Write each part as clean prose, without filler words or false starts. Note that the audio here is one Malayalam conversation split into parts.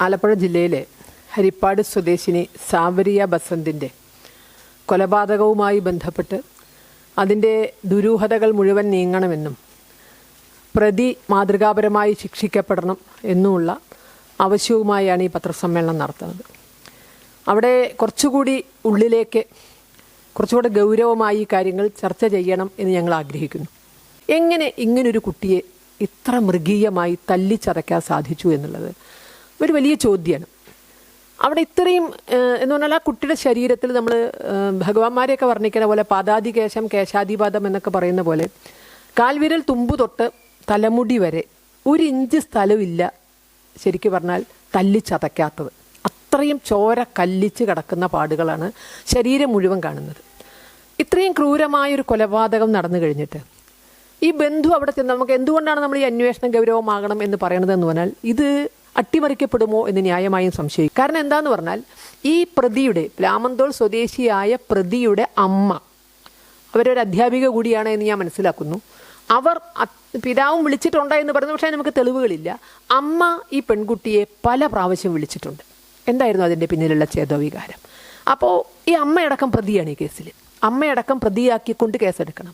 ആലപ്പുഴ ജില്ലയിലെ ഹരിപ്പാട് സ്വദേശിനി സാവരിയ ബസന്തിൻ്റെ കൊലപാതകവുമായി ബന്ധപ്പെട്ട് അതിൻ്റെ ദുരൂഹതകൾ മുഴുവൻ നീങ്ങണമെന്നും പ്രതി മാതൃകാപരമായി ശിക്ഷിക്കപ്പെടണം എന്നുമുള്ള ആവശ്യവുമായാണ് ഈ പത്രസമ്മേളനം നടത്തുന്നത്. അവിടെ കുറച്ചുകൂടി ഉള്ളിലേക്ക് കുറച്ചുകൂടെ ഗൗരവമായി ഈ കാര്യങ്ങൾ ചർച്ച ചെയ്യണം എന്ന് ഞങ്ങൾ ആഗ്രഹിക്കുന്നു. എങ്ങനെ ഇങ്ങനൊരു കുട്ടിയെ ഇത്ര മൃഗീയമായി തല്ലിച്ചതയ്ക്കാൻ സാധിച്ചു എന്നുള്ളത് ഒരു വലിയ ചോദ്യമാണ്. അവിടെ ഇത്രയും എന്ന് പറഞ്ഞാൽ ആ കുട്ടിയുടെ ശരീരത്തിൽ നമ്മൾ ഭഗവാന്മാരെയൊക്കെ വർണ്ണിക്കുന്ന പോലെ പാദാതികേശം കേശാധിപാദം എന്നൊക്കെ പറയുന്ന പോലെ കാൽവിരൽ തുമ്പു തൊട്ട് തലമുടി വരെ 1 ഇഞ്ച് സ്ഥലമില്ല ശരിക്കും പറഞ്ഞാൽ തല്ലിച്ചതയ്ക്കാത്തത്. അത്രയും ചോര കല്ലിച്ച് കിടക്കുന്ന പാടുകളാണ് ശരീരം മുഴുവൻ കാണുന്നത്. ഇത്രയും ക്രൂരമായൊരു കൊലപാതകം നടന്നു കഴിഞ്ഞിട്ട് ഈ ബന്ധു അവിടെ ചെന്ന് നമുക്ക് എന്തുകൊണ്ടാണ് നമ്മൾ ഈ അന്വേഷണം ഗൗരവമാകണം എന്ന് പറയണതെന്ന് പറഞ്ഞാൽ ഇത് അട്ടിമറിക്കപ്പെടുമോ എന്ന് ന്യായമായും സംശയിക്കും. കാരണം എന്താന്ന് പറഞ്ഞാൽ ഈ പ്രതിയുടെ പ്ലാമന്തോൾ സ്വദേശിയായ പ്രതിയുടെ അമ്മ അവരൊരു അധ്യാപിക കൂടിയാണ് എന്ന് ഞാൻ മനസ്സിലാക്കുന്നു. അവർ പിതാവും വിളിച്ചിട്ടുണ്ടോ എന്ന് പറയുന്നു, പക്ഷേ നമുക്ക് തെളിവുകളില്ല. അമ്മ ഈ പെൺകുട്ടിയെ പല പ്രാവശ്യം വിളിച്ചിട്ടുണ്ട്. എന്തായിരുന്നു അതിൻ്റെ പിന്നിലുള്ള ചേതോവികാരം? അപ്പോൾ ഈ അമ്മയടക്കം പ്രതിയാണ് ഈ കേസിൽ. അമ്മയടക്കം പ്രതിയാക്കിക്കൊണ്ട് കേസെടുക്കണം.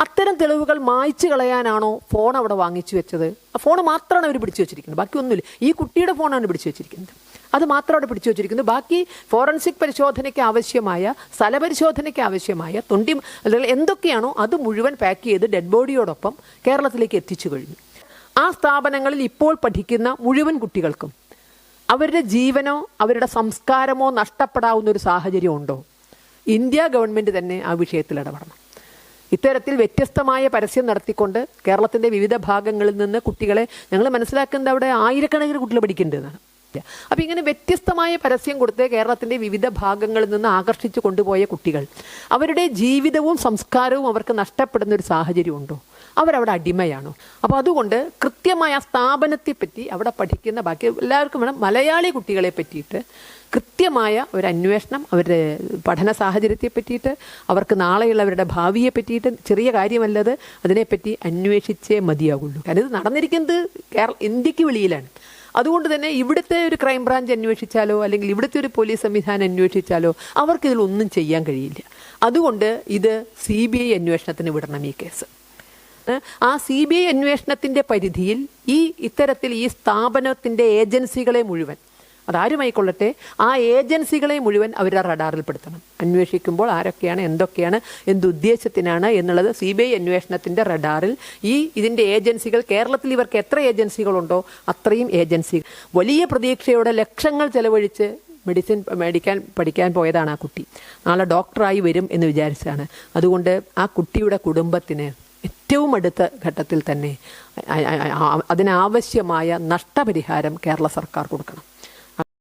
അത്തരം തെളിവുകൾ മായ്ച്ചു കളയാനാണോ ഫോൺ അവിടെ വാങ്ങിച്ചു വെച്ചത്? ആ ഫോൺ മാത്രമാണ് അവർ പിടിച്ചു വെച്ചിരിക്കുന്നത്, ബാക്കി ഒന്നുമില്ല. ഈ കുട്ടിയുടെ ഫോണാണ് പിടിച്ചു വെച്ചിരിക്കുന്നത്, അത് മാത്രം അവിടെ പിടിച്ചു വെച്ചിരിക്കുന്നത്. ബാക്കി ഫോറൻസിക് പരിശോധനയ്ക്ക് ആവശ്യമായ, സ്ഥലപരിശോധനയ്ക്ക് ആവശ്യമായ അല്ലെങ്കിൽ എന്തൊക്കെയാണോ അത് മുഴുവൻ പാക്ക് ചെയ്ത് ഡെഡ് ബോഡിയോടൊപ്പം കേരളത്തിലേക്ക് എത്തിച്ചു കഴിഞ്ഞു. ആ സ്ഥാപനങ്ങളിൽ ഇപ്പോൾ പഠിക്കുന്ന മുഴുവൻ കുട്ടികൾക്കും അവരുടെ ജീവനോ അവരുടെ സംസ്കാരമോ നഷ്ടപ്പെടാവുന്ന ഒരു സാഹചര്യം ഉണ്ടോ? ഇന്ത്യ ഗവൺമെൻറ് തന്നെ ആ വിഷയത്തിൽ ഇടപെടണം. ഇത്തരത്തിൽ വ്യത്യസ്തമായ പരസ്യം നടത്തിക്കൊണ്ട് കേരളത്തിൻ്റെ വിവിധ ഭാഗങ്ങളിൽ നിന്ന് കുട്ടികളെ ഞങ്ങൾ മനസ്സിലാക്കുന്നത് അവിടെ ആയിരക്കണക്കിന് കുട്ടികൾ പഠിക്കേണ്ടതാണ്. അപ്പോൾ ഇങ്ങനെ വ്യത്യസ്തമായ പരസ്യം കൊടുത്ത് കേരളത്തിൻ്റെ വിവിധ ഭാഗങ്ങളിൽ നിന്ന് ആകർഷിച്ചു കൊണ്ടുപോയ കുട്ടികൾ അവരുടെ ജീവിതവും സംസ്കാരവും അവർക്ക് നഷ്ടപ്പെടുന്ന ഒരു സാഹചര്യം ഉണ്ടോ? അവരവിടെ അടിമയാണോ? അപ്പോൾ അതുകൊണ്ട് കൃത്യമായ സ്ഥാപനത്തെ പറ്റി അവിടെ പഠിക്കുന്ന ബാക്കി എല്ലാവർക്കും വേണം മലയാളി കുട്ടികളെ പറ്റിയിട്ട് കൃത്യമായ ഒരു അന്വേഷണം, അവരുടെ പഠന സാഹചര്യത്തെ പറ്റിയിട്ട്, അവർക്ക് നാളെയുള്ളവരുടെ ഭാവിയെ പറ്റിയിട്ട്, ചെറിയ കാര്യമല്ലത്, അതിനെപ്പറ്റി അന്വേഷിച്ചേ മതിയാകുള്ളൂ. കാരണം ഇത് നടന്നിരിക്കുന്നത് ഇന്ത്യക്ക് വെളിയിലാണ്. അതുകൊണ്ട് തന്നെ ഇവിടുത്തെ ഒരു ക്രൈംബ്രാഞ്ച് അന്വേഷിച്ചാലോ അല്ലെങ്കിൽ ഇവിടുത്തെ ഒരു പോലീസ് സംവിധാനം അന്വേഷിച്ചാലോ അവർക്കിതിലൊന്നും ചെയ്യാൻ കഴിയില്ല. അതുകൊണ്ട് ഇത് CBI അന്വേഷണത്തിന് വിടണം ഈ കേസ്. ആ CBI അന്വേഷണത്തിൻ്റെ പരിധിയിൽ ഇത്തരത്തിൽ ഈ സ്ഥാപനത്തിൻ്റെ ഏജൻസികളെ മുഴുവൻ, അതാരുമായിക്കൊള്ളട്ടെ, ആ ഏജൻസികളെ മുഴുവൻ അവരുടെ റഡാറിൽപ്പെടുത്തണം. അന്വേഷിക്കുമ്പോൾ ആരൊക്കെയാണ്, എന്തൊക്കെയാണ്, എന്തുദ്ദേശത്തിനാണ് എന്നുള്ളത് CBI അന്വേഷണത്തിൻ്റെ റഡാറിൽ ഇതിൻ്റെ ഏജൻസികൾ, കേരളത്തിൽ ഇവർക്ക് എത്ര ഏജൻസികളുണ്ടോ അത്രയും ഏജൻസികൾ. വലിയ പ്രതീക്ഷയോടെ ലക്ഷങ്ങൾ ചെലവഴിച്ച് മെഡിസിൻ പഠിക്കാൻ പോയതാണ് ആ കുട്ടി. നാളെ ഡോക്ടറായി വരും എന്ന് വിചാരിച്ചാണ്. അതുകൊണ്ട് ആ കുട്ടിയുടെ കുടുംബത്തിന് ഏറ്റവും അടുത്ത ഘട്ടത്തിൽ തന്നെ അതിനാവശ്യമായ നഷ്ടപരിഹാരം കേരള സർക്കാർ കൊടുക്കണം.